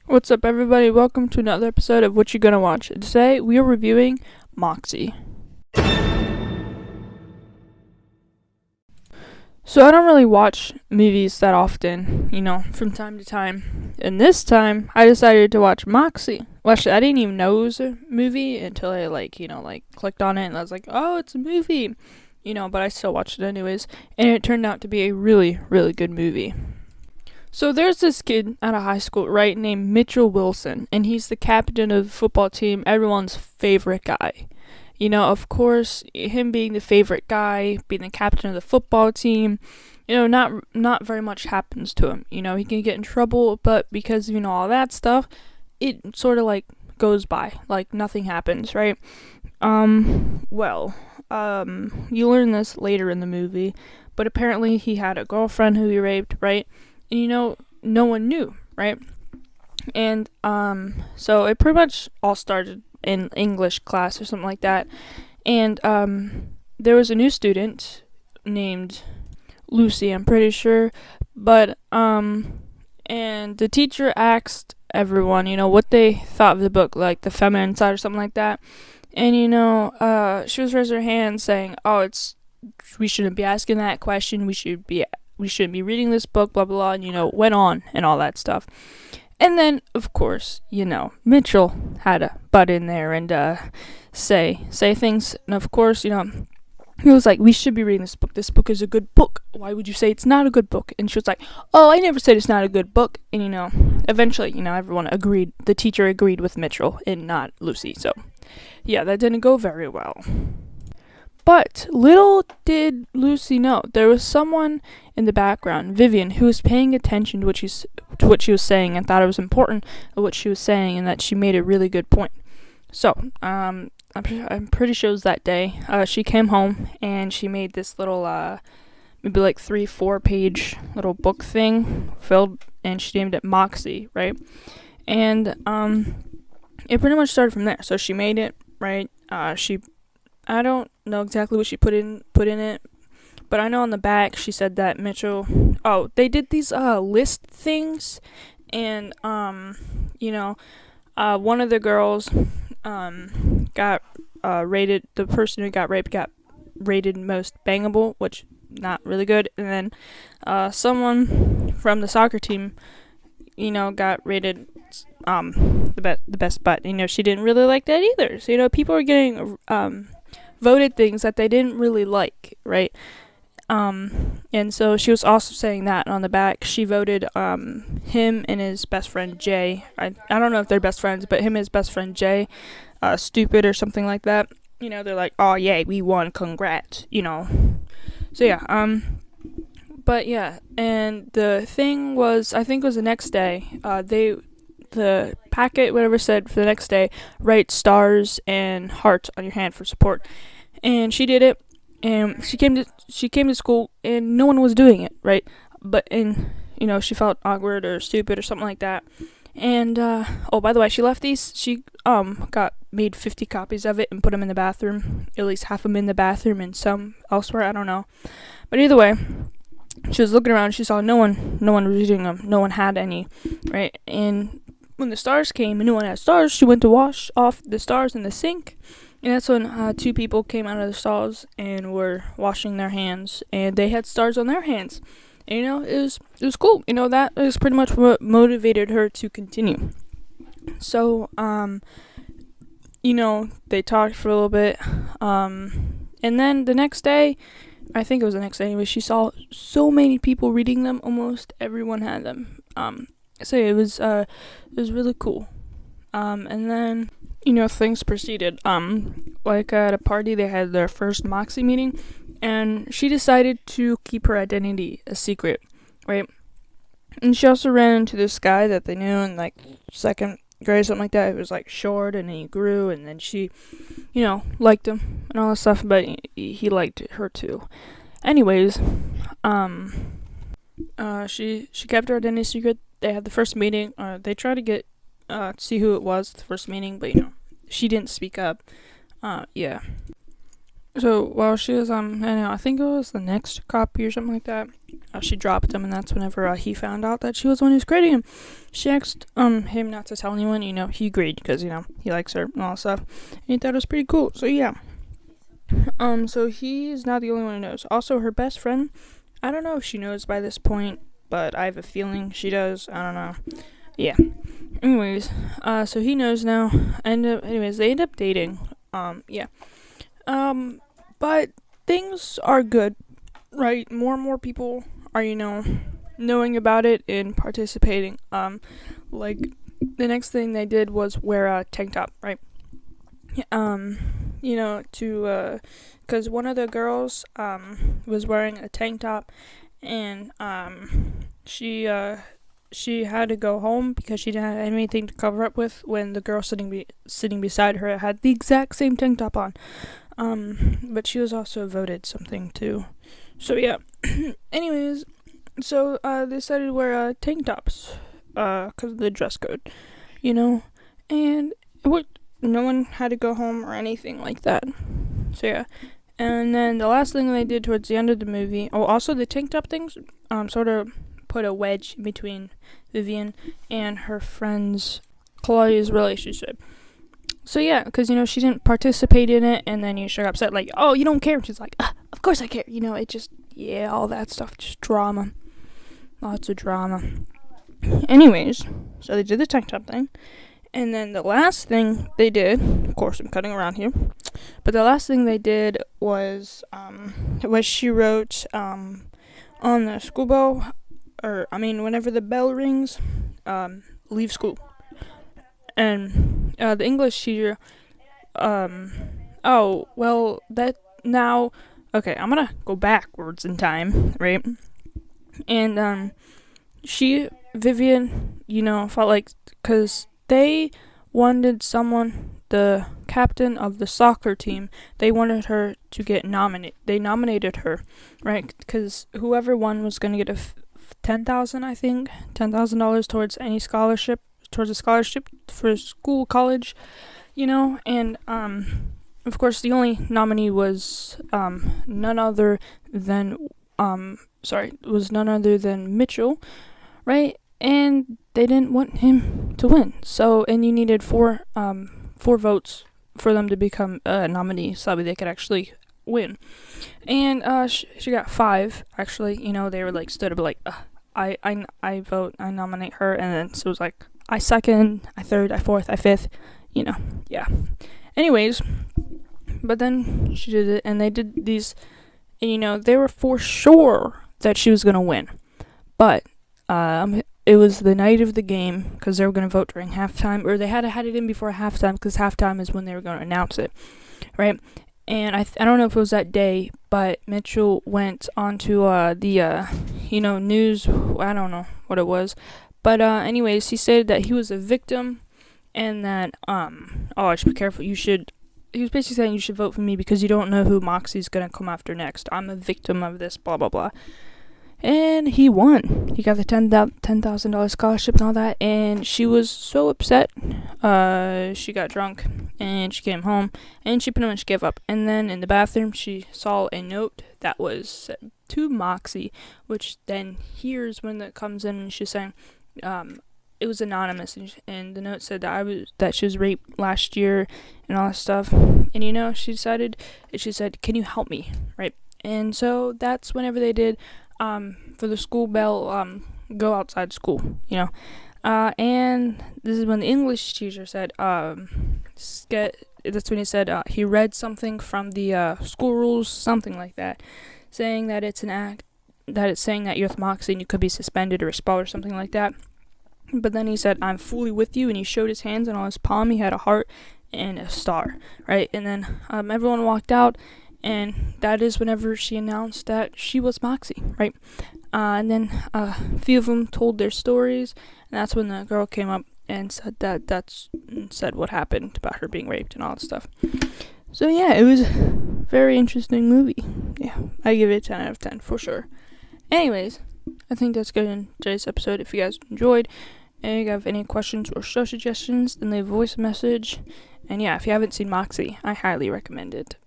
What's up, everybody? Welcome to another episode of What You Gonna Watch. Today, we are reviewing Moxie. So, I don't really watch movies that often, from time to time. And this time, I decided to watch Moxie. Well, actually, I didn't even know it was a movie until I, clicked on it and I was like, oh, it's a movie. But I still watched it anyways. And it turned out to be a really, really good movie. So there's this kid at a high school, right, named Mitchell Wilson, and he's the captain of the football team, everyone's favorite guy. Of course, him being the favorite guy, being the captain of the football team, not very much happens to him. He can get in trouble, but because of, all that stuff, it sort of, goes by, nothing happens, right? You learn this later in the movie, but apparently he had a girlfriend who he raped, right? And no one knew, right? And so it pretty much all started in English class or something like that. And there was a new student named Lucy, I'm pretty sure. But and the teacher asked everyone, what they thought of the book, like the feminine side or something like that. And she was raising her hand saying, we shouldn't be asking that question. We shouldn't be reading this book, blah, blah, blah, and, went on and all that stuff. And then, of course, Mitchell had to butt in there and say things. And, of course, he was like, we should be reading this book. This book is a good book. Why would you say it's not a good book? And she was like, oh, I never said it's not a good book. And, eventually, everyone agreed. The teacher agreed with Mitchell and not Lucy. So, yeah, that didn't go very well. But little did Lucy know, there was someone in the background, Vivian, who was paying attention to what she was saying and thought it was important of what she was saying and that she made a really good point. So, I'm pretty sure it was that day. She came home and she made this little, maybe 3-4 page little book thing filled, and she named it Moxie, right? And it pretty much started from there. So she made it, right? I don't know exactly what she put in it, but I know on the back she said that Mitchell. Oh, they did these list things, and one of the girls got rated. The person who got raped got rated most bangable, which not really good. And then someone from the soccer team, got rated the best butt. She didn't really like that either. So people are getting voted things that they didn't really like, right? And so she was also saying that on the back. She voted him and his best friend Jay. I don't know if they're best friends, but him and his best friend Jay, stupid or something like that. They're like, oh yeah, we won, congrats, So yeah, but yeah, and the thing was, I think it was the next day, the packet, whatever, said for the next day, write stars and hearts on your hand for support. And she did it, and she came to school, and no one was doing it, right? She felt awkward or stupid or something like that. And by the way, she left these. She made 50 copies of it and put them in the bathroom. At least half of them in the bathroom and some elsewhere. I don't know, but either way, she was looking around. She saw no one was reading them. No one had any, right? And when the stars came and no one had stars, she went to wash off the stars in the sink. And that's when two people came out of the stalls and were washing their hands, and they had stars on their hands. And, it was cool. That is pretty much what motivated her to continue. So, they talked for a little bit. And then the next day, I think it was the next day anyway, she saw so many people reading them. Almost everyone had them. So it was really cool. And then, things proceeded. At a party, they had their first Moxie meeting, and she decided to keep her identity a secret, right? And she also ran into this guy that they knew in, second grade, something like that. He was, short, and he grew, and then she, liked him and all that stuff, but he liked her, too. Anyways, she kept her identity secret. They had the first meeting. They tried to get see who it was, the first meeting, but she didn't speak up. Yeah. So while she was I think it was the next copy or something like that, she dropped him, and that's whenever he found out that she was the one who's creating him. She asked him not to tell anyone. He agreed because he likes her and all that stuff. And he thought it was pretty cool. So yeah. So he's not the only one who knows. Also, her best friend, I don't know if she knows by this point, but I have a feeling she does. I don't know. Yeah. Anyways, so he knows now. And anyways, they end up dating. Yeah. But things are good, right? More and more people are, knowing about it and participating. Like, the next thing they did was wear a tank top, right? Because one of the girls, was wearing a tank top, and, she had to go home because she didn't have anything to cover up with when the girl sitting beside her had the exact same tank top on. But she was also voted something too. So yeah. Anyways, so they decided to wear tank tops, because of the dress code, and no one had to go home or anything like that. So yeah. And then the last thing they did towards the end of the movie, also the tank top things, sort of put a wedge between Vivian and her friend's Chloe's relationship. So yeah, because she didn't participate in it, and then she got upset like, oh, you don't care. And she's like, of course I care. It just, all that stuff, just drama, lots of drama. Anyways, so they did the tank top thing, and then the last thing they did, of course I'm cutting around here, but the last thing they did was she wrote on the school bell, whenever the bell rings, leave school. And the English teacher, I'm gonna go backwards in time, right? And Vivian, felt like, because they wanted someone, the captain of the soccer team, they wanted her to get nominated. They nominated her, right? Because whoever won was gonna get $10,000 towards a scholarship for school, college, and of course the only nominee was none other than Mitchell, right? And they didn't want him to win. So, and you needed four votes for them to become a nominee, so that they could actually win. And she got 5. Actually, they were like stood up like, I vote, I nominate her, and then so it was like, I second, I third, I fourth, I fifth, yeah. Anyways, but then she did it, and they did these, and they were for sure that she was gonna win, but it was the night of the game, because they were gonna vote during halftime, or they had it in before halftime, because halftime is when they were gonna announce it, right? And I don't know if it was that day, but Mitchell went onto the news. I don't know what it was, but anyways, he said that he was a victim, and that I should be careful. He was basically saying you should vote for me because you don't know who Moxie's gonna come after next. I'm a victim of this, blah blah blah. And he won. He got the $10,000 scholarship and all that. And she was so upset. She got drunk and she came home and she pretty much gave up. And then in the bathroom, she saw a note that was sent to Moxie, which then here's when it comes in and she's saying, it was anonymous, and the note said that she was raped last year and all that stuff. And she said, can you help me, right? And so that's whenever they did for the school bell, go outside school, and this is when the English teacher said, that's when he said, he read something from the school rules, something like that, saying that it's an act, that it's saying that you're with Moxie and you could be suspended or expelled or something like that. But then he said, I'm fully with you, and he showed his hands, and on his palm he had a heart and a star, right? And then everyone walked out, and that is whenever she announced that she was Moxie, right? And then a few of them told their stories, and that's when the girl came up and said what happened about her being raped and all that stuff. So yeah, it was a very interesting movie. Yeah, I give it a 10 out of 10 for sure. Anyways, I think that's good in today's episode. If you guys enjoyed, and you have any questions or show suggestions, then leave a voice message. And yeah, if you haven't seen Moxie, I highly recommend it.